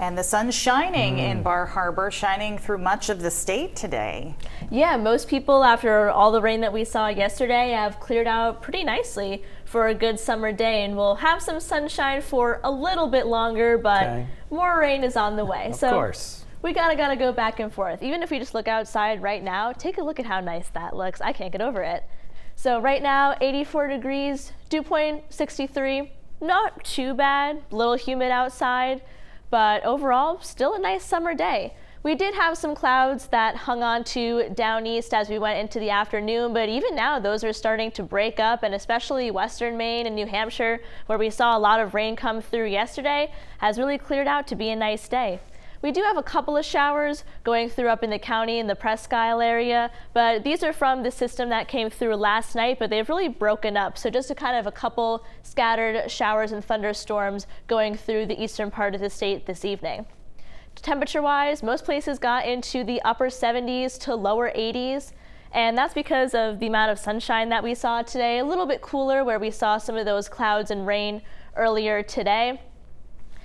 And the sun's shining in Bar Harbor, shining through much of the state today. Yeah, most people, after all the rain that we saw yesterday, have cleared out pretty nicely for a good summer day, and we'll have some sunshine for a little bit longer, but more rain is on the way. Of course. We gotta go back and forth. Even if we just look outside right now, take a look at how nice that looks. I can't get over it. So right now, 84 degrees, dew point 63, not too bad, a little humid outside, but overall, still a nice summer day. We did have some clouds that hung on to down east as we went into the afternoon, but even now those are starting to break up, and especially western Maine and New Hampshire, where we saw a lot of rain come through yesterday, has really cleared out to be a nice day. We do have a couple of showers going through up in the county in the Presque Isle area, but these are from the system that came through last night, but they've really broken up. So just a couple scattered showers and thunderstorms going through the eastern part of the state this evening. Temperature-wise, most places got into the upper 70s to lower 80s, and that's because of the amount of sunshine that we saw today. A little bit cooler where we saw some of those clouds and rain earlier today.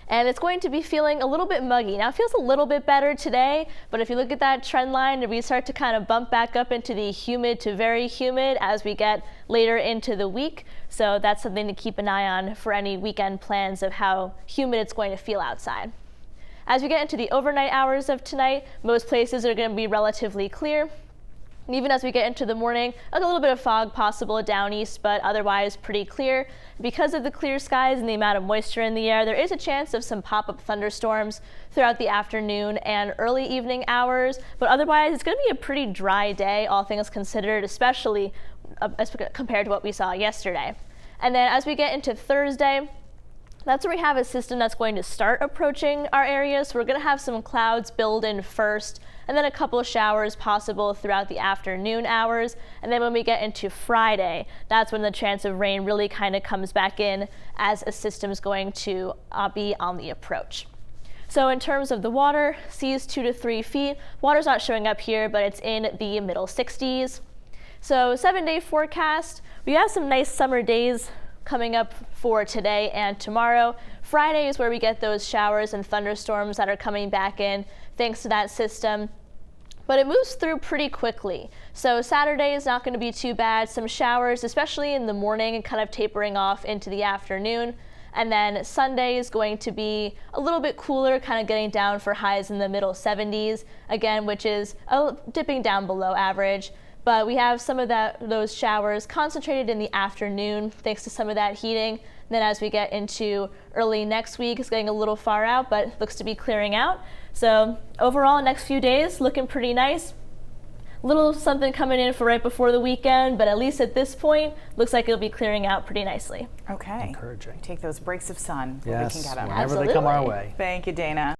And it's going to be feeling a little bit muggy. Now it feels a little bit better today, but if you look at that trend line, we start to kind of bump back up into the humid to very humid as we get later into the week. So that's something to keep an eye on for any weekend plans of how humid it's going to feel outside. As we get into the overnight hours of tonight, most places are going to be relatively clear. And even as we get into the morning, a little bit of fog possible down east, but otherwise pretty clear. Because of the clear skies and the amount of moisture in the air, there is a chance of some pop-up thunderstorms throughout the afternoon and early evening hours. But otherwise, it's going to be a pretty dry day, all things considered, especially as compared to what we saw yesterday. And then as we get into Thursday, that's where we have a system that's going to start approaching our area. So we're going to have some clouds build in first, and then a couple of showers possible throughout the afternoon hours. And then when we get into Friday, that's when the chance of rain really kind of comes back in as a system's going to be on the approach. So in terms of the water, seas 2 to 3 feet. Water's not showing up here, but it's in the middle 60s. So 7-day forecast, we have some nice summer days coming up for today and tomorrow. Friday is where we get those showers and thunderstorms that are coming back in thanks to that system, but it moves through pretty quickly. So Saturday is not going to be too bad. Some showers, especially in the morning, and kind of tapering off into the afternoon. And then Sunday is going to be a little bit cooler, kind of getting down for highs in the middle 70s, again, which is dipping down below average. But we have some of those showers concentrated in the afternoon thanks to some of that heating. And then as we get into early next week, it's getting a little far out, but looks to be clearing out. So overall, next few days looking pretty nice. Little something coming in for right before the weekend, but at least at this point, looks like it'll be clearing out pretty nicely. Okay. Encouraging. Take those breaks of sun Yes, where we can get them. whenever they come our way. Thank you, Dana.